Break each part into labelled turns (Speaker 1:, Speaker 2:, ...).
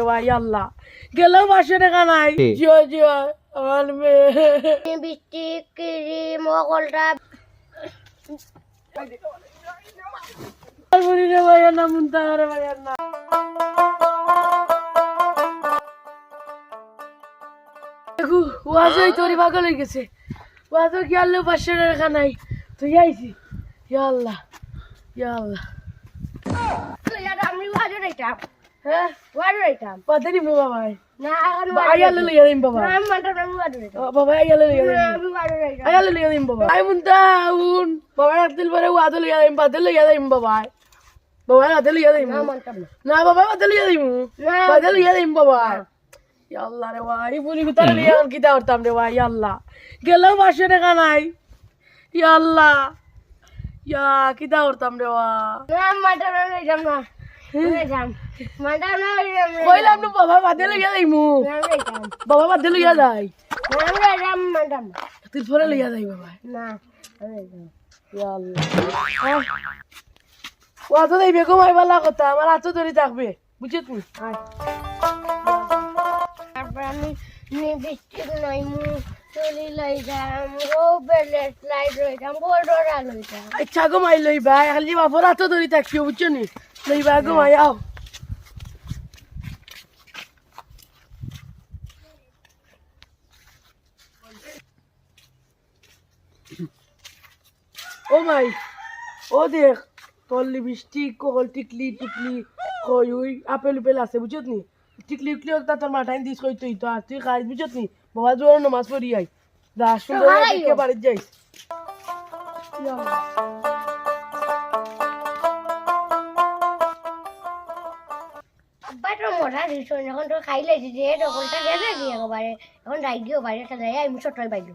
Speaker 1: ভাই আল্লাহ গেলেও 500 টাকা নাই। জিও জিও আমার মেয়ে
Speaker 2: বৃষ্টি ক্রিম মকলটা
Speaker 1: বলিরে ভাইয়া না মুনতাহারে ভাইয়া না। দেখো ওয়াজই তোরি পাগল হয়ে গেছে। ওয়াজও গেলেও 500 টাকা নাই। তুই আইছি ইয়া আল্লাহ ইয়া আল্লাহ।
Speaker 2: আমি ওয়াজো রাইতাম
Speaker 1: হ্যাঁ
Speaker 2: ওয়াজো রাইতাম
Speaker 1: পাতারি বাবা ভাই
Speaker 2: না এখন
Speaker 1: আইয়ালে লইয়া দিম বাবা।
Speaker 2: আমি মানতাম না, আমি ওয়াজো রাইতাম
Speaker 1: বাবা আইয়ালে লইয়া দিম
Speaker 2: আমি ওয়াজো রাইতাম
Speaker 1: আইয়ালে লইয়া দিম বাবা। আই মুনতাউন বাবা রাখতিল পরে ওয়াজো লইয়া দিম পাতে লইয়া দিম বাবা। বাবা হাতে লইয়া দিম
Speaker 2: না মানতাম না
Speaker 1: না বাবা পাতে লইয়া দিম পাতে লইয়া দিম বাবা। ইয়া আল্লাহ রে ভাই পুরি কুতারে লইয়া আর কিতা করতাম রে ভাই। ইয়া আল্লাহ গেলেও 500 টাকা নাই। ইয়া আল্লাহ ইয়া কিতা করতাম রে ভাই।
Speaker 2: না মানতাম না রাইতাম না রাইতাম মানতাম না রাইতাম
Speaker 1: কইলাম না বাবা পাতে লইয়া দিমু
Speaker 2: না রাইতাম
Speaker 1: বাবা পাতে লইয়া যাই
Speaker 2: না রাইতাম মানতাম না
Speaker 1: তুই পরে লইয়া যাই বাবা।
Speaker 2: না রাইতাম
Speaker 1: ইয়া আল্লাহ ওয়াজো দেই বেগম আইবালা কথা আমার হাত ধরে থাকবে বুঝছিস তুই।
Speaker 2: তারপর আমি বৃষ্টি নাই মু চলি লাইতাম ও বেলেট লাইট রইতাম বড়রা লইতাম
Speaker 1: আচ্ছা গো মাই লইবা খালি বাপর হাত ধরে থাকছিও বুঝছো নি লইবা গো মাই আও। ও মাই ও দেখ তোর লিপস্টিক কল টিকলি টিকলি কই ওই আপেল উপেল আছে বুঝছত নি টিকলি উকলি একটা তোর মাথায় দিস কই তুই তো আর তুই খাই বুঝছত নি বাবা জোর নামাজ পড়ি আই যা সুন্দর দেখে বাড়ি যাইস।
Speaker 2: আব্বা তো মজা দিছ এখন তো খাই লাইছি যে দখলটা গেছে দিয়ে একবারে এখন রাইডিও বাইরে খেলে আমি ছোটই বাইলো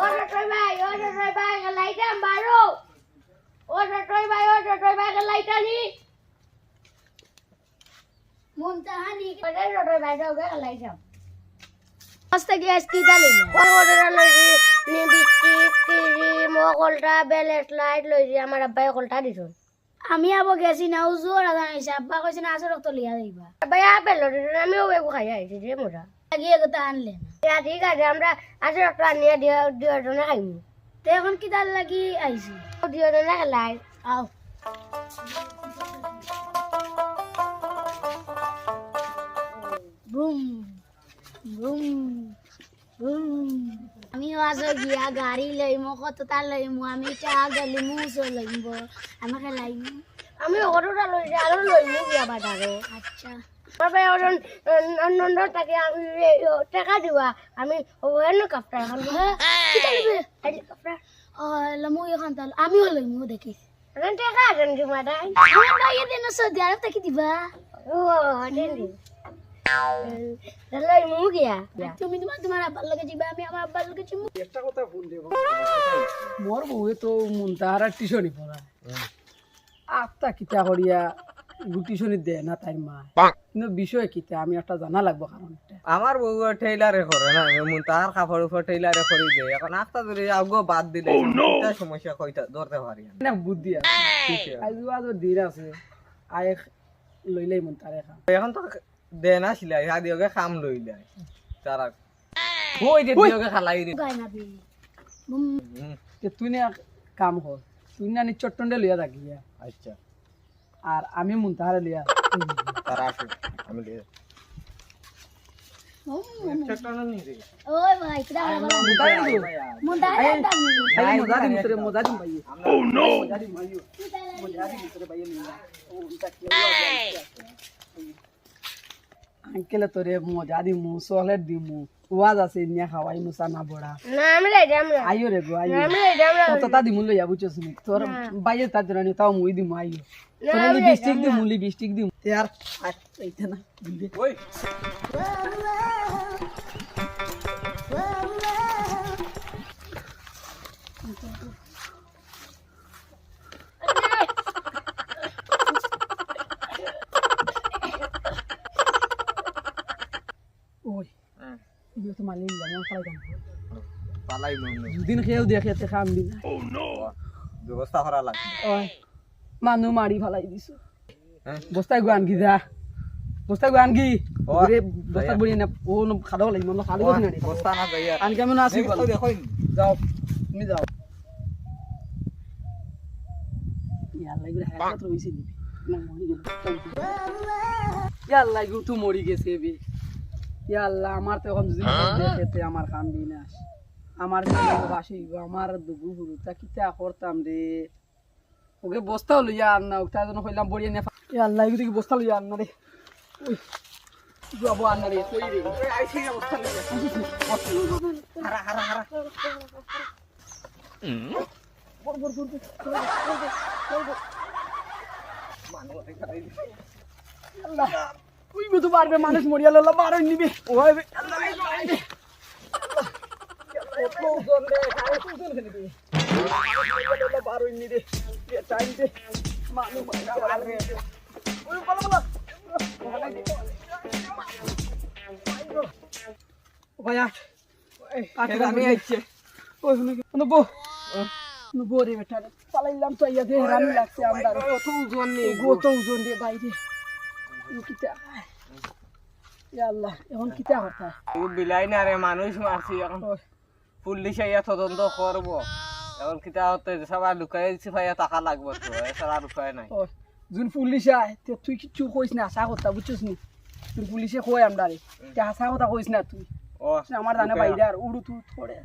Speaker 2: ও ছোটই ভাই লাইটাম বারো ও ছোটই ভাই লাইটানি মুনতাহানি ছোটই ভাই দাও গে লাইটাম আস্তে গ্যাস কি দালি ওই অর্ডার লইছি লিপস্টিক ক্রিম মকলটা বেলেট লাইট লইছি আমার আব্বাই কলটা দিছ আমি আবো গেছি না জোর আদা আইছে আব্বা কইছে না আসর তো লিয়া যাইবা আব্বা আপেল লইছি আমি ওই খাই আইছি যে মোরা গিয়ে কথা আনলেন ঠিক আছে আমরা আসর তো আনিয়া দিও জনে খাইমু তে এখন কি দাল লাগি আইছি দিও জনে খেলাই আও বুম বুম বুম আমি আজো গিয়া গাড়ি লইমু কত তা লইমু আমি চা গলি মুসো লইমু আমাকে লাইমু আমি অটোটা লইছি আরো লইমু গিয়া বাজারে আচ্ছা বাবা অরন নন্দ টাকা আমি টাকা দিবা আমি ওখানে কাপড় এখন কি দিবে এই কাপড় লমু এখন তাল আমিও লইমু দেখি রন টাকা দেন দিবা দাই আমি দাই দেন সৌদি আরব থেকে দিবা ও দেন তাহলে মুগিয়া তুমি তোমার আব্বার লগে যাবে আমি আমার আব্বার লগে যাবো
Speaker 1: একটা কথা ফোন দেব মোর বউয়ে তো মুনতাহারা টিশনি পড়া আত্তা কিতা করিয়া গুটিশনি দে না তাই মা কিন্তু বিষয় কিতা আমি একটা জানা লাগবো কারণটা।
Speaker 3: আমার বউ টেইলারে করে না এমন তার কাপড় উপর টেইলারে করে দেয় এখন আস্তা ধরে আগো বাদ দিলে এটা সমস্যা কইতা ধরতে পারি
Speaker 1: না বুদ্ধি আছে আজ আজ দিন আছে আয় লইলেই মুনতারে খাম
Speaker 3: এখন তো দে না সিলাই আদিওকে কাম লইলে তারা ওই যে দিওকে খালাই রে
Speaker 2: গায় না বি
Speaker 1: যে তুই না কাম কর তুই না চট্টন্ডে লইয়া থাকিয়া
Speaker 3: আচ্ছা
Speaker 1: আর আমি মুনতাহারে লইয়া
Speaker 3: তারা আসে আমি লিয়ে চট্টনা নি রে
Speaker 2: ওই ভাই কিডা বলা
Speaker 1: মুনতাহারে দিও
Speaker 2: মুন্ডা দাম
Speaker 1: আই মজা দিন তোরে মজা দিন ভাই ও নো মজা দিন ভাই মজা দিন তোরে ভাই নিয়া ও উনটা কি আঙ্কেলে তোরে মজা দিমু চকলেট দিমু ওয়াজ আছে নিয়া খাওয়াই মুসা না বড়া
Speaker 2: না আমি লাই দাম না
Speaker 1: আইও রে গো আইও
Speaker 2: আমি লাই দাম না
Speaker 1: তো তা দিমু লইয়া বুঝছস নি তোর বাইরে তার জন্য তাও মুই দিমু আইও তোর লিপস্টিক দিমু यार এইটা না দিবে
Speaker 3: ওই
Speaker 1: ওই ইও তো মালিন জানা খাই দাম
Speaker 3: পালাই নুন
Speaker 1: দুদিন খেয়েও দেখে তে খাম দিনা
Speaker 3: ব্যবস্থা করা লাগবে
Speaker 1: ওই মানু মারি ফলাই দিছো
Speaker 4: বস্তায় গুয়ান কি যা বস্তায় গুয়ান কি
Speaker 3: ও,
Speaker 4: ওরে বস্তা বুড়ি না ও খাদো লাগি আমরা খাদো না
Speaker 3: বস্তা না যাই আর
Speaker 4: আন কেমন আছি
Speaker 3: দেখো
Speaker 4: যাও তুমি যাও ইয়াল্লা গুলো হাত রইছে নি না মরি গেল ইয়াল্লা গু তো মরি গেছে বে ইয়াল্লা আমার তো এখন যদি দেখতে আমার কাম বিনাশ আমার বাসি আমার দুগু হুরুটা কিতা করতাম রে ওকে বস্তা লইয়া আর না ওটা জন্য কইলাম বড়িয়া না ইয়াল্লা এগুলো কি বস্তা লইয়া আর না রে ওই যাবো আর না রে কই রে আইছি না বস্তা লইয়া হারা হারা হারা বড় বড় বড় আল্লাহ ওই মতো পারবে মানুষ মরিয়া লল্লা বারো নিবে ওই আল্লাহ কত ওজন রে আরে ওজন ফেলে দিবে লল্লা বারো নিবে এ টাইম দে মানুষ মারে ওই বল বল ভাইয়া
Speaker 3: আমি আইছে
Speaker 4: ওই নবো নবো রে বেটা পালাইলাম তো ইয়া দে রামি লাগছে আমরা
Speaker 3: কত ওজন নেই
Speaker 4: কত ওজন রে বাইরে কিতা ইয়া আল্লাহ এখন কিতা হতা
Speaker 3: ও বিলাই না রে মানুষ মারছি এখন পুলিশ আইয়া তদন্ত করব এখন কিতা হতে সবাই লুকাই দিছি ভাইয়া টাকা লাগবে তো এছাড়া আর উপায় নাই
Speaker 4: যোন পুলিশ আয় তে তুই কিছু কইস না আশা কথা বুঝছিস নি তুই পুলিশে কই আমরা রে তে আশা কথা কইস না তুই
Speaker 3: ও
Speaker 4: আমার জানে বাইরে আর উড়ু তুই থোড়ে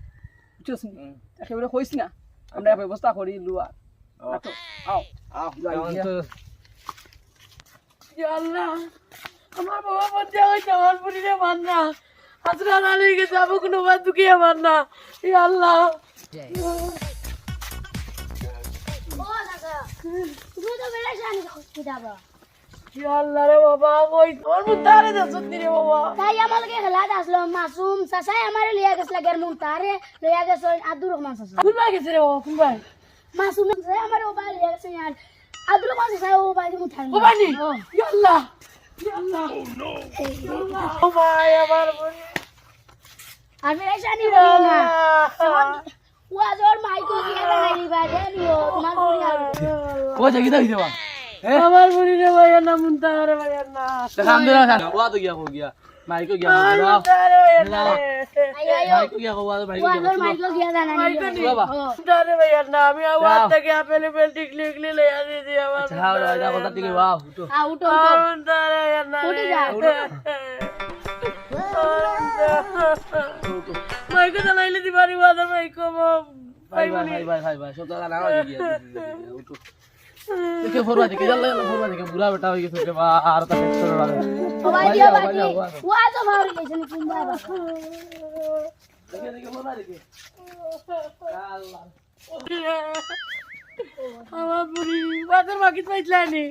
Speaker 4: বুঝছিস নি একেবারে কইস না আমরা ব্যবস্থা করি লুয়া আতো আও
Speaker 3: আও
Speaker 4: যাই
Speaker 3: তো
Speaker 1: ইয়া আল্লাহ আমার বাবা মধ্যে হইছে আমার পুরিরে মান্না আজরা না লেগে যাবো কোনো বাদ দুকিয়ে মান্না ইয়া আল্লাহ
Speaker 2: ও দাদা তুমি তো বেলা জানি কিতাবা
Speaker 1: ইয়া আল্লাহ রে বাবা কই তোর মুতারে দছত রে বাবা
Speaker 2: তাই আমাকে খেলাত আসলো মাসুম সাসাই আমারে লিয়া গেছ লাগের মুন তারে লিয়া গেছ আব্দুর রহমান সাসা
Speaker 1: কোন ভাই গেছে রে বাবা কোন ভাই
Speaker 2: মাসুম সাসাই আমারে ও ভাই লিয়া গেছ আর আব্দুর রহমান সাসাই ও ভাই মুন থান
Speaker 1: ও বানি ইয়া আল্লাহ ইয়া আল্লাহ ও ভাই আমার বনি
Speaker 2: আর মেরে জানি বলি না ওয়াজর মাইকো দিয়া লাগাই বা জানিও তোমার বলি আর
Speaker 4: ও জাগি দাই দেবা
Speaker 1: আমার বনি রে ভাই না মুতারে ভাই না
Speaker 4: দেখাম দে না ওয়া তো গিয়া हो गया মাইকো গিয়া
Speaker 1: মুতারে না
Speaker 2: আইও আইও
Speaker 4: মাইকো গিয়া হওয়া মাইকো
Speaker 2: ওয়াজর মাইকো দিয়া জানা
Speaker 1: মাইকো
Speaker 2: নি
Speaker 1: নি মুতারে ভাই না আমি আওয়াজ থেকে আপেল পেল টিকলি টিকলি লই আসি দি আমার
Speaker 4: ছাও রাজা কথা ঠিক ওয়া উঠো
Speaker 2: আউটো
Speaker 1: মুতারে না
Speaker 2: উঠে যা
Speaker 1: মাইকো চালাইলে দিবারি ওয়াজর মাইকো
Speaker 4: ভাই সব দাদা না হয়ে গিয়া উঠো দেখে ফরওয়া দেখে জানলে ফরওয়া দেখে বুড়া বেটা হয়ে গেছে রে আর তা টেনশন না
Speaker 2: ও ভাই দিয়া বাকি ওয়াজর মারি গেছে নি কোন বাবা
Speaker 4: দেখে দেখে ফরওয়া দেখে আল্লাহ
Speaker 1: আমার বুড়ি ওয়াজর মাকিত পাইছলানি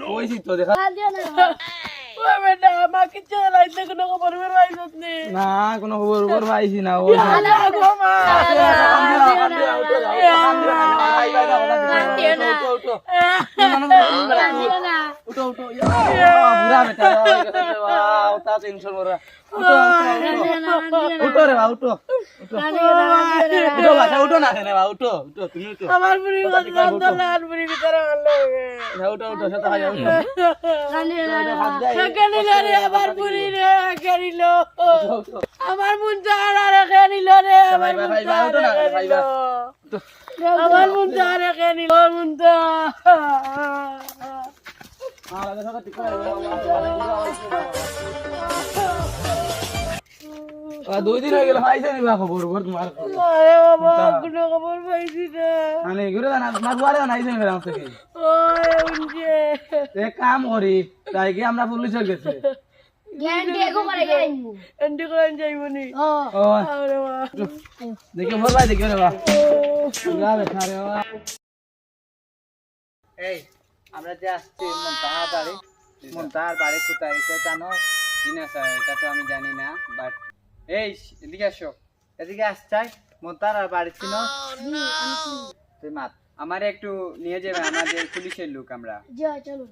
Speaker 4: কইছি তো দেখা
Speaker 2: দিও না
Speaker 1: ও বেটা মাকিত চালাইতে কোনো খবর বের পাইছত নি
Speaker 4: না কোনো খবর পাইছি না ও
Speaker 1: আলা গো মা
Speaker 4: উঠো বুড়া বেটা তা টেনশন ওরা উঠো রে বাবা উঠো উঠো বাচ্চা উঠো না কেন বাবা উঠো উঠো তুমি উঠো
Speaker 1: আমার বুড়ি আর বুড়ি ভিতরে আনলো
Speaker 4: উঠো উঠো সেটা হয় উঠো
Speaker 1: সেখানে রে আমার বুড়ি রে গেরিল আমার মন চার আর গেরিল রে আমার মন চার গেরিল আমার মন চার গেরিল মন
Speaker 4: দুই দিন হয়ে গেল পাইছে নি বা খবর তোমার
Speaker 1: আরে বাবা কোনো খবর পাইছি না
Speaker 4: মানে ঘুরে না তোমার দুয়ারে নাইছে মেরা থেকে
Speaker 1: ওই উনকে
Speaker 4: এক কাম করি তাই কি আমরা পুলিশের গেছে
Speaker 2: জ্ঞান দেখো করে জ্ঞান
Speaker 1: এন্ডি কোন যাইবনি
Speaker 2: ও
Speaker 4: ও
Speaker 1: আরে বাবা
Speaker 4: দেখে মোর ভাই দেখে রে বা পুরা বেঠা রে বা
Speaker 3: এই আমরা যে আসছি মন্তাহার বাড়ি কোথায় এটা জানো
Speaker 4: জিনা স্যার এটা তো আমি জানি না বাট
Speaker 3: এই এদিকে আসো এদিকে আসছাই মন্তাহার বাড়ি ছিল তুই মাত
Speaker 4: আমার একটু নিয়ে যাবে আমাদের পুলিশের লোক আমরা
Speaker 2: যা চলো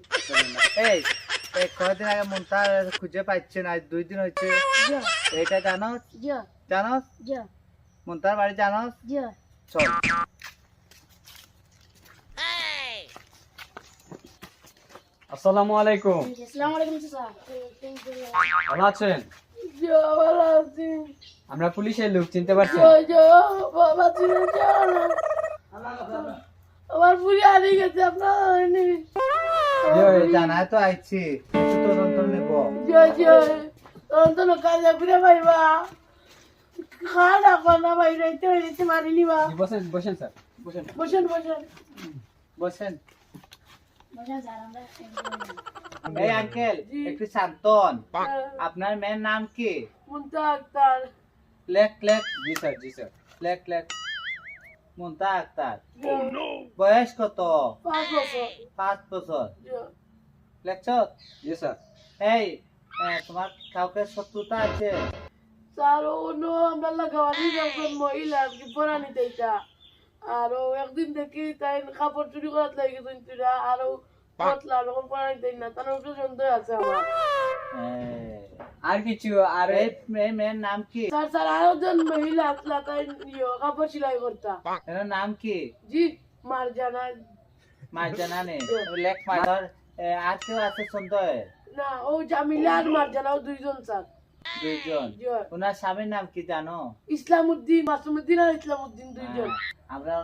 Speaker 3: এই এই কয়দিন আগে মন্তাহার খুঁজে পাচ্ছে না 2 দিন হচ্ছে
Speaker 2: যা
Speaker 3: এইটা জানো
Speaker 2: যা
Speaker 3: জানো
Speaker 2: যা
Speaker 3: মন্তাহার বাড়ি জানো
Speaker 2: যা
Speaker 3: চল
Speaker 5: আসসালামু আলাইকুম,
Speaker 2: আসসালামু আলাইকুম চাচা।
Speaker 5: ভালো আছেন?
Speaker 1: ভালো আছি।
Speaker 5: আমরা পুলিশের লোক, চিনতে পারছেন?
Speaker 1: বাবা চিনে যাও না। আমার পুরি হারিয়ে গেছে আপনার হয়নি।
Speaker 3: জানাই তো আইছি কিছু তদন্ত নেব
Speaker 1: জয় জয় তখন তো কাজে ঘুরে পাইবা খাওয়া রাখবা না বাইরে হইতে মারি নিবা।
Speaker 5: বসেন বসেন স্যার, বসেন
Speaker 1: বসেন বসেন।
Speaker 3: বসেন।
Speaker 2: বসেন স্যার, আমরা
Speaker 3: এই আঙ্কেল একটু শান্তন,
Speaker 1: হ্যাঁ,
Speaker 3: আপনার মেয়ের নাম কি?
Speaker 1: মুন্তা আক্তার।
Speaker 3: লেখ লেখ
Speaker 5: জি স্যার, জি স্যার।
Speaker 3: লেখ লেখ মুনতা আক্তার। বয়স কত?
Speaker 1: 5 বছর।
Speaker 3: 5 বছর।
Speaker 1: জয়।
Speaker 3: লেখছ?
Speaker 5: জি স্যার।
Speaker 3: এই তোমার কাউকে শত্রুতা আছে?
Speaker 1: স্যার অন্য আমরা লাগাওয়ানি যখন মহিলা আর কি পরানি তাইটা আর একদিন দেখি তাই কাপড় চুরি করাত লাগে গেছেন তুরা আর পতলা যখন পরানি তাই না তার একটু সন্দেহ আছে আমার।
Speaker 5: আর কিছু? আর
Speaker 3: এই মেয়ের নাম কি?
Speaker 1: স্যার স্যার আরো জন মহিলা আসলা তাই কাপড় সেলাই করতা।
Speaker 3: এর নাম কি?
Speaker 1: জি মার জানা
Speaker 3: মার জানা নেই। লেখ মার। আর কেউ আছে সন্দেহ?
Speaker 1: না ও জামিলা আর মার জানাও দুইজন স্যার।
Speaker 3: দুইজন।
Speaker 1: জয়।
Speaker 3: ওনার স্বামীর নাম কি জানো?
Speaker 1: ইসলামউদ্দিন মাসুমউদ্দিন আর ইসলামউদ্দিন দুইজন।
Speaker 3: আমরা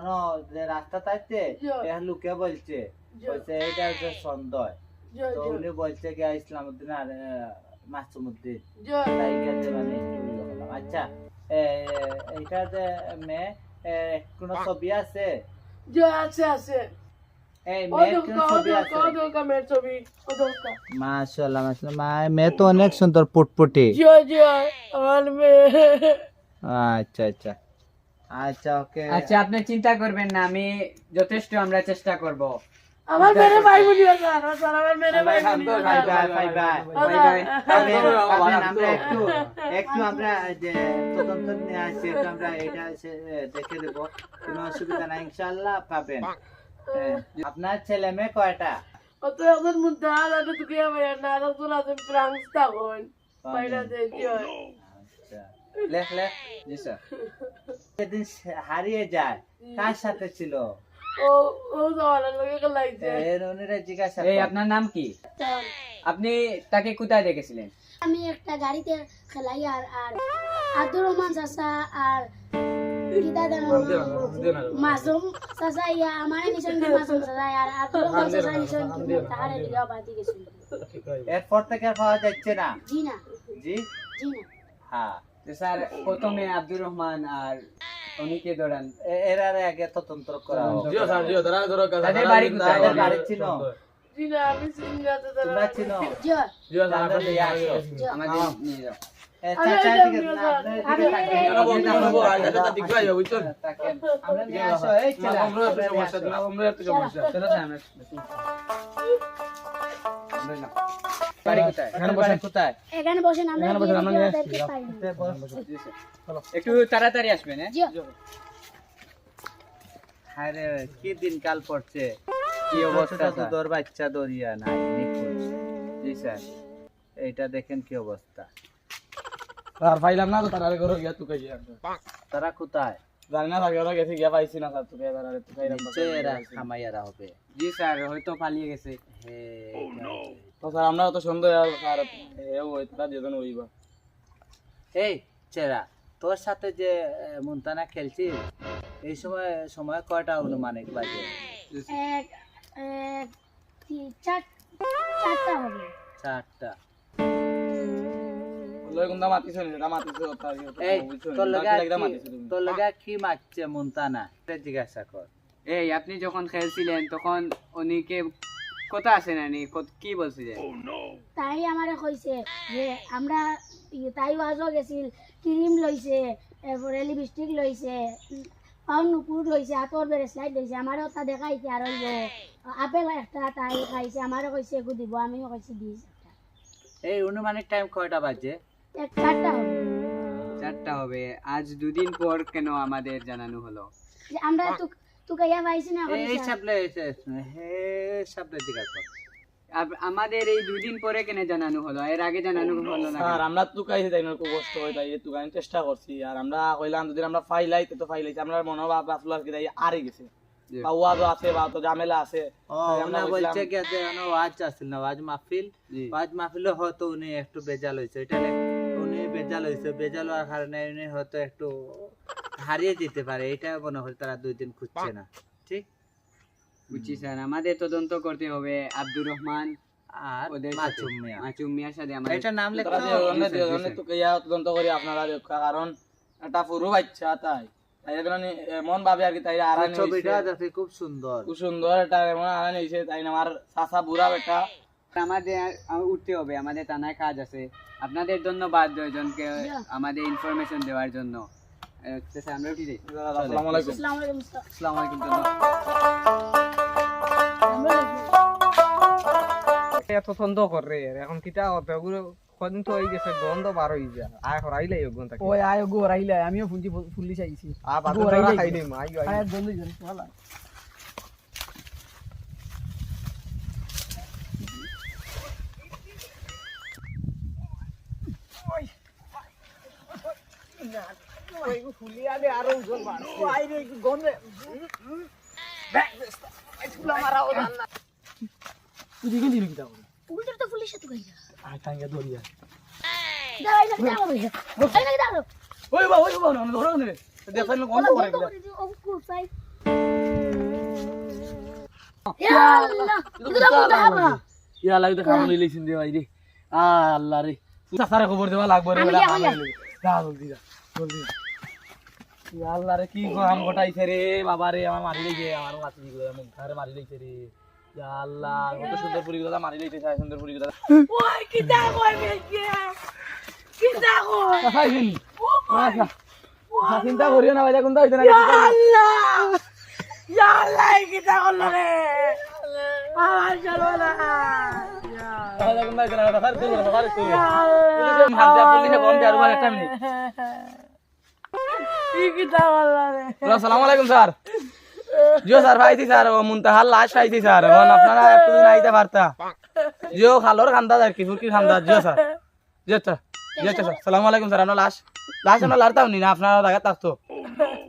Speaker 3: যে রাস্তা থাকতে
Speaker 1: জয়।
Speaker 3: লোকে বলছে বলছে এইটা হচ্ছে সন্দেহ।
Speaker 1: জয়
Speaker 3: তো
Speaker 1: জয়
Speaker 3: উনি বলছে গিয়া ইসলামউদ্দিন আর মাসুমউদ্দিন।
Speaker 1: জয়।
Speaker 3: তাই গেছে মানে একটু ইয়ে হলাম। আচ্ছা এইটাতে মেয়ে কোনো ছবি আছে?
Speaker 1: জয় আছে আছে।
Speaker 3: এই
Speaker 1: ও
Speaker 3: মেয়ের
Speaker 1: দোকা
Speaker 3: কোনো ছবি আছে?
Speaker 1: মেয়ের ছবি ও দোকা।
Speaker 3: মাশাআল্লাহ মাশাআল্লাহ, মেয়ে তো অনেক সুন্দর পুটপুটি।
Speaker 1: জয় জয় আমার মেয়ে।
Speaker 3: আচ্ছা আচ্ছা আচ্ছা ওকে।
Speaker 5: আচ্ছা, আপনি চিন্তা করবেন না, আমি যথেষ্ট আমরা চেষ্টা করব।
Speaker 1: আমার মেরে ভাই বোনিও স্যার স্যার আমার মেরে ভাই বোনিও
Speaker 3: bye
Speaker 1: sir.
Speaker 3: Bye bye bye.
Speaker 5: Bye bye.
Speaker 3: আমরা একটু আমরা যে তদন্ত নিয়ে আসছি একটু আমরা এটা দেখে দেব, কোনো অসুবিধা নাই ইনশাআল্লাহ পাবেন। আপনার ছেলে মেয়ে কয়টা?
Speaker 1: অত এখন মুদ্দা আলাদা তুকে আমার না তো লাজম ফ্রান্স তখন বাইরে দেই জয়।
Speaker 3: আচ্ছা লেখ লেখ।
Speaker 5: জি স্যার।
Speaker 3: সেদিন হারিয়ে যায় কার সাথে ছিল?
Speaker 1: ও ও যাওয়ার লগে গলাইছে।
Speaker 3: এর উনিরে জিজ্ঞাসা
Speaker 5: এই
Speaker 3: কর।
Speaker 5: আপনার নাম কি? আপনি তাকে কোথায় দেখেছিলেন?
Speaker 2: আমি একটা গাড়িতে খেলাই আর আর আব্দুর রহমান চাচা আর গীতা দান মাসুম চাচা ইয়া আমার নিশান মাসুম চাচা আর আব্দুর রহমান চাচা নিশান তাহারে লিয়া বাতি গেছিল।
Speaker 3: এরপর থেকে আর পাওয়া যাচ্ছে না?
Speaker 2: জি না,
Speaker 3: জি
Speaker 2: জি না।
Speaker 3: হ্যাঁ।
Speaker 5: তো স্যার, প্রথমে আব্দুর রহমান আর উনিকে ধরান।
Speaker 3: এর আগে তদন্ত করা হোক।
Speaker 5: তাদের বাড়ি কোথায়?
Speaker 3: তাদের বাড়ি ছিল?
Speaker 1: জি না আমি চিন্তাতে
Speaker 3: তোমরা ছিল?
Speaker 2: জয়
Speaker 3: তাদের দিয়ে আসো।
Speaker 5: আমাদের নিয়ে যাও।
Speaker 3: চাচা ঠিক আছে না, আপনার দিকে থাকেন। আমরা নিয়ে আসো এই ছেলে।
Speaker 5: চলো স্যার, আমরা বাড়ি কোথায়?
Speaker 3: বাড়ি কোথায়?
Speaker 2: এখানে বসেন আমরা দেখতে পাই না।
Speaker 5: একটু তাড়াতাড়ি আসবেন। হ্যাঁ,
Speaker 2: জি
Speaker 3: আরে কি দিনকাল পড়ছে,
Speaker 5: কি অবস্থা
Speaker 3: তো তোর বাচ্চা দরিয়া নাই নিখোঁজ। জি স্যার, এইটা দেখেন কি অবস্থা।
Speaker 6: স্যার পাইলাম না তো, তারা ঘরে গিয়া তুকে গিয়া
Speaker 3: তারা কোথায়?
Speaker 6: জানি না, থাকে ওরা গেছে গিয়া পাইছি না স্যার, তুকে তারা তুকাইলাম।
Speaker 3: নিশ্চয় এরা খামাইয়ারা হবে।
Speaker 5: জি স্যার, হয়তো পালিয়ে গেছে।
Speaker 3: হে
Speaker 6: তো স্যার আমরা তো সন্দেহ আর স্যার ওই তারা যেজন হইবা।
Speaker 3: এই চেরা, তোর সাথে যে মুনতানা খেলছি এই সময় কয়টা অনুমানিক বাজে?
Speaker 2: এক এক চারটা হবে।
Speaker 3: 4টা।
Speaker 6: লয় কোনটা মাতিছ নি, এটা মাতিছ তার
Speaker 3: এই তোর
Speaker 6: লাগা
Speaker 3: লগা
Speaker 6: মাতিছ তুমি।
Speaker 3: তোর লগা কি মারছে মুনতানা এটা জিজ্ঞাসা কর।
Speaker 5: এই আপনি যখন খেলছিলেন তখন উনিকে কথা আসে না, কি বলছিলেন?
Speaker 2: তাই আমারে কইছে যে আমরা তাই ওয়াজও গেছিল, ক্রিম লইছে, এরপরে লিপস্টিক লইছে, পাউন নুপুর লইছে, হাতর বেড়ে স্লাইড লইছে, আমারও তা দেখাইছে। আর ওই যে আপেল একটা তাই খাইছে, আমারও কইছে এগু দিব, আমিও কইছি দিস।
Speaker 3: এই অনুমানিক টাইম কয়টা বাজে?
Speaker 2: চারটা হবে।
Speaker 5: 4টা হবে। আজ 2 দিন পর কেন আমাদের জানানো হলো?
Speaker 2: যে আমরা তুকে ইয়া পাইছি না
Speaker 3: এই সাবলে হে সাবলে জিজ্ঞাসা কর।
Speaker 5: আমাদের এই 2 দিন পরে কেন জানানো হলো? এর আগে জানানো হলো না
Speaker 6: স্যার
Speaker 5: কেন?
Speaker 6: আমরা তুকাইছি, তাই না খুব কষ্ট হয়, তাই তুকাইন চেষ্টা করছি। আর আমরা কইলাম যদি আমরা ফাইলাই তো ফাইলাইছি, আমরা মনোভাব আসলো আর কি তাই আরে গেছে।
Speaker 5: জি।
Speaker 6: বা ওয়াজও আছে বা তো ঝামেলা আছে
Speaker 3: ও
Speaker 6: তাই আমরা
Speaker 3: উনি
Speaker 6: বলছিলাম-
Speaker 3: বলছে কি যে ওয়াজ আসছিল না ওয়াজ মাহফিল
Speaker 5: জি।
Speaker 3: ওয়াজ মাহফিলে হয়তো উনি একটু বেজাল হয়েছে এটা উনি বেজাল হওয়ার কারণে উনি হয়তো একটু হারিয়ে যেতে পারে এটা মনে হয় তারা 2 দিন খুঁজছে না ঠিক
Speaker 5: বুঝছি স্যার, আমাদের তদন্ত করতে হবে আব্দুর রহমান
Speaker 3: আর
Speaker 5: ওদের
Speaker 3: মাসুম মিয়া
Speaker 5: মাসুম মিয়ার সাথে আমাদের
Speaker 3: এটা নাম
Speaker 6: তারা
Speaker 3: লেখা
Speaker 6: যে অন্য তো ইয়া তদন্ত করি আপনারা দেখা, কারণ এটা পুরো বাচ্চা তাই তাই এগুলো এমন ভাবে আর কি তাই আরানি
Speaker 3: ছবিটা দেখতে খুব সুন্দর
Speaker 6: খুব সুন্দর এটা এমন আরানি হয়েছে তাই না আমার চাচা বুড়া বেটা
Speaker 5: আমাদের উঠতে হবে, আমাদের থানায় কাজ আছে। আপনাদের ধন্যবাদ দুজনকে আমাদের ইনফরমেশন দেওয়ার জন্য। স্যার আমরা উঠি যাই।
Speaker 6: আসসালামু আলাইকুম।
Speaker 2: আসসালামু আলাইকুম স্যার।
Speaker 5: আসসালামু আলাইকুম ধন্যবাদ।
Speaker 7: এত তদন্ত করে এখন কিটা করতে ওগুলো কদিন তো হয়ে গেছে গন্ধ বার হয়ে যায় আয় হরাইলে গন্ধ
Speaker 4: ওই আয় গো রাইলে আমিও ফুঞ্জি ফুললি চাইছি
Speaker 7: আ বাদ
Speaker 4: গো রাইলে
Speaker 7: খাই দিম আই আই
Speaker 4: আয় বন্ধু জন ভালো
Speaker 2: উল্টো তো পুলিশে তো গাইয়া
Speaker 6: আই টাঙ্গা দরিয়া
Speaker 2: দাঁড়াই না দাঁড়াও দাঁড়াই না দাঁড়াও
Speaker 6: ওই বাবা না ধরো না দেখেন কোন করে গেল
Speaker 2: ও কুসাই ইয়া আল্লাহ এটা তো বাবা
Speaker 6: ইয়া লাগি তো খামন লইছিন দে ভাই রে আল্লাহ রে চাচারে খবর দেওয়া লাগবে রে বলা যা জলদি যা ইয়া আল্লাহ রে কি কাম ঘটাইছে রে বাবা রে আমার মারি লইছে আমার মাছি গুলো মুখ ধারে মারি লইছে রে ইয়া আল্লাহ কত সুন্দর পুরি গুলো মারি লইছে সুন্দর পুরি গুলো
Speaker 1: ওই কিতা কই বেকে কিতা কই
Speaker 6: খাইছেন আচ্ছা চিন্তা করিও না ভাই কোনটা হইছে না
Speaker 1: আল্লাহ ইয়া আল্লাহ কিতা করলো রে আমার চলো না
Speaker 6: কোনটা হইছে না খার তুই খার তুই হাত দিয়া পুলিশে ফোন দিয়ে আর মানে একটা মিনিট
Speaker 1: কি কিতা করলো রে
Speaker 6: আসসালামু আলাইকুম স্যার জিও স্যার পাইছি স্যার ও মুনতাহার লাশ পাইছি স্যার এখন আপনারা একদিন আইতে পারতা জিও খালোর খান্দা আর কি ফুরকি খান্দা জিও স্যার জিও স্যার জিও স্যার আসসালামু আলাইকুম স্যার আমরা লাশ আমরা লারতাম নি না আপনারা জায়গা থাকতো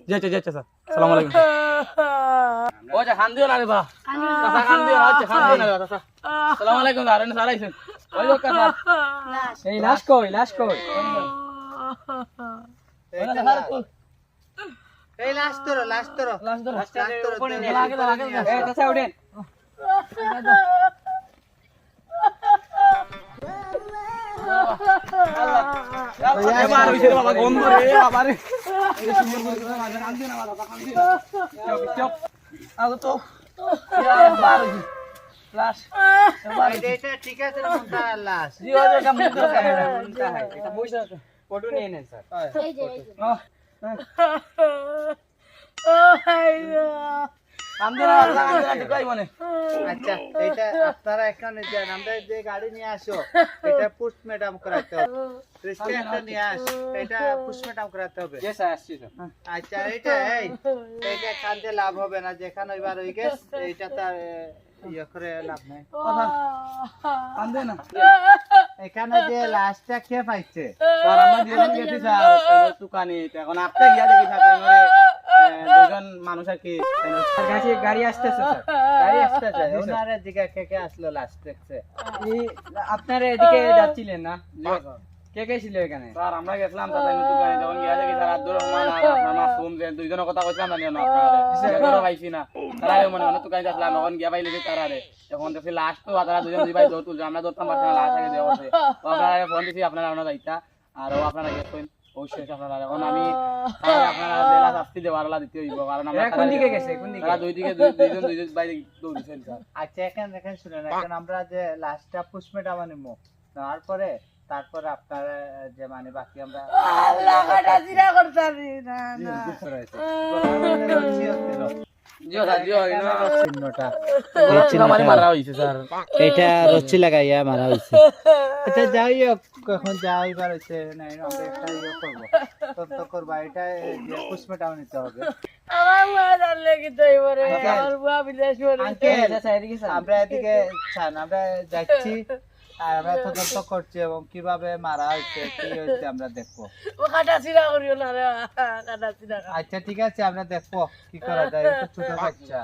Speaker 6: জিও স্যার আসসালামু আলাইকুম ও যা খান দিও না রে বা চাচা খান দিও না আচ্ছা খান দিও না চাচা আসসালামু আলাইকুম স্যার এনে স্যার আইছেন ওই লোক স্যার
Speaker 4: এই লাশ কই
Speaker 3: এই লাস্ট তোর
Speaker 5: উপরে নিয়ে লাগে এই চাচা উঠেন।
Speaker 6: এবার হইছে রে বাবা গন্ধ রে বাবা রে এই সুন্দর করে খান দিও না বাবা খান দিও চুপ আলো তো এবার লাশ
Speaker 3: এটা ঠিক আছে না কোনটা লাস্ট
Speaker 6: জিও যে কাম
Speaker 5: এটা বইসা ফটো নিয়ে নেন স্যার।
Speaker 2: এই যে এই যে
Speaker 1: ও হাই
Speaker 6: কান্দরা ঠিক কই মনে
Speaker 3: আচ্ছা এটা আপনারা এখানে যান আমরা যে গাড়ি নিয়ে আসো এটা পোস্টমর্টম করাতে হবে প্রেসক্রিপশন নিয়ে আস এটা পোস্টমর্টম করাতে হবে
Speaker 5: জি স্যার আসছি স্যার।
Speaker 3: আচ্ছা এটা কান্দে লাভ হবে না যেখানে এবার হয়ে গেছে এটা তার ইয়ে করে লাভ নাই
Speaker 6: কান্দে না
Speaker 3: এখানে যে লাস্টটা কে পাইছে
Speaker 6: স্যার আমরা দুজন গেছি স্যার দোকানে এখন আপনি গিয়া দেখি স্যার তাইরে দুজন মানুষ আর কি
Speaker 5: স্যার কাছে গাড়ি আসতেছে স্যার।
Speaker 3: গাড়ি আসতেছে ওনারে দিকে কে আসলো লাস্ট দেখছে
Speaker 5: এই আপনারা এদিকে যাচ্ছিলেন না? কে কে ছিল এখানে?
Speaker 6: স্যার আমরা গেছিলাম স্যার তাইরে দোকানে যখন গিয়া দেখি স্যার আব্দুর রহমান আর আপনার মাসুম যে দুইজনের কথা কইছিলাম না নিও না আপনারা পাইছি না তারা মনে মনে দোকানে আসলাম এখন গিয়া পাইলে যে তারারে এখন দেখি লাস্ট তো তারা দুজন দুই ভাই দৌড় তুলছে আমরা দৌড়তাম পারছি না লাস্ট আগে দেওয়া হচ্ছে তো আপনারা ফোন দিছি আপনারা আমরা যাইতা আর আপনারা গেছেন অবশ্যই আপনারা এখন আমি আপনারা জেলা শাস্তি দেওয়ার দিতে হইব কারণ আমরা
Speaker 5: কোন দিকে গেছে কোন দিকে?
Speaker 6: তারা দুইজন বাইরে দৌড়ছেন স্যার
Speaker 3: আচ্ছা এখানে শুনেন এখন আমরা যে লাস্টটা পোস্টমর্টম আনিমু তারপরে আপনারা যে মানে বাকি আমরা
Speaker 1: আল্লাহ কাটা জিরা করতারি না না
Speaker 6: জিও স্যার জিও
Speaker 3: চিহ্নটা
Speaker 6: আমার মারা হইছে স্যার
Speaker 3: এটা রচ্ছি লাগাইয়া মারা হইছে আচ্ছা যাই হোক কখন যাইবার হইছে না আমরা একটা ইয়ে করবো তত্ত্ব করবা এটা যে পোস্টমর্টম নিতে হবে
Speaker 1: আমার মা জানলে কি তাই বলে আমার বুয়া বিদেশ বলে
Speaker 3: আঙ্কেল আমরা এদিকে ছান আমরা যাচ্ছি আর আমরা তদন্ত করছি এবং কিভাবে মারা হয়েছে কি হয়েছে আমরা দেখবো।
Speaker 1: ও কাটা চিরা করিও না রে কাটা চিরা
Speaker 3: আচ্ছা ঠিক আছে আমরা দেখবো কি করা যায়, এটা ছোট বাচ্চা।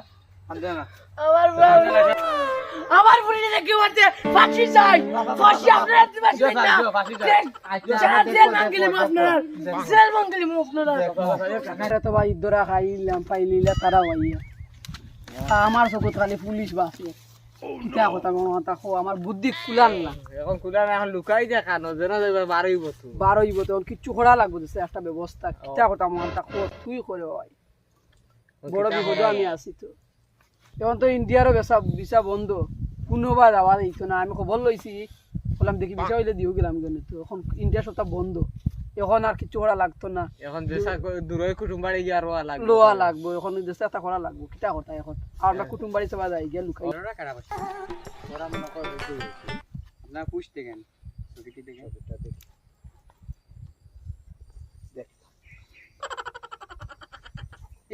Speaker 1: আমার বুড়ি দেখে মারতে ফাঁসি চাই, ফাঁসি আপনারা দিবেন না জেল মঙ্গলি আপনারা, জেল মঙ্গলি আপনারা।
Speaker 4: আমরা তো ভাই ধরা খাইলাম পাইলিলা তারা ভাইয়া আমার চকুত খালি পুলিশ বাসে কিতা কথা কথা কো আমার বুদ্ধি কুলাল না
Speaker 7: এখন কুলা না, এখন লুকাই যা কানো যেন যাবে বারোইব তো।
Speaker 4: বারোইব তখন কিচ্ছু করা লাগবে তো একটা ব্যবস্থা কিতা কথা মনটা কো তুই করে ভাই বড় বিপদে আমি আছি তো। এখন তো ইন্ডিয়ারও ভিসা বন্ধ, কোনোবা যাওয়া দিত না। আমি খবর লইছি বললাম দেখি ভিসা হইলে দিও গেলাম কেন, তো এখন ইন্ডিয়া সবটা বন্ধ, এখন আর কিছু করা লাগতো না।
Speaker 7: এখন দেশা দূরই কুটুম বাড়ি গিয়ে আরো লাগবে,
Speaker 4: লোয়া লাগবো এখন দেশে একটা করা লাগবো কিতা কথা। এখন আর আমরা কুটুম বাড়ি সবাই যাই গিয়া লুকাই
Speaker 5: আপনার পুষতে কেন ছবিটি দেখেন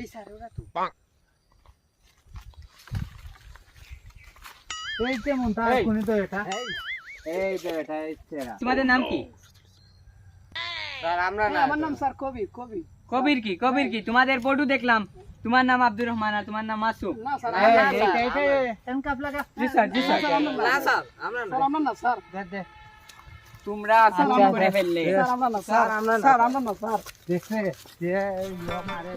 Speaker 5: এই স্যার ওরা তো
Speaker 3: এই যে মনটা কোনি তো এটা, এই যে এটা ইচ্ছেরা।
Speaker 5: তোমাদের নাম কি?
Speaker 7: স্যার আমরা না,
Speaker 4: আমার নাম স্যার কবির। কবির
Speaker 5: কবির কি? কবির কি? তোমাদের ফটো দেখলাম, তোমার নাম আব্দুর রহমান আর তোমার নাম মাসুম।
Speaker 4: না স্যার
Speaker 5: জি স্যার, জি স্যার।
Speaker 7: না স্যার আমরা না,
Speaker 4: আমরা না স্যার,
Speaker 3: দে
Speaker 5: তোমরা সালাম করে ফেললে।
Speaker 4: স্যার আমরা না স্যার, স্যার আমরা না স্যার।
Speaker 3: দেখে যে মারে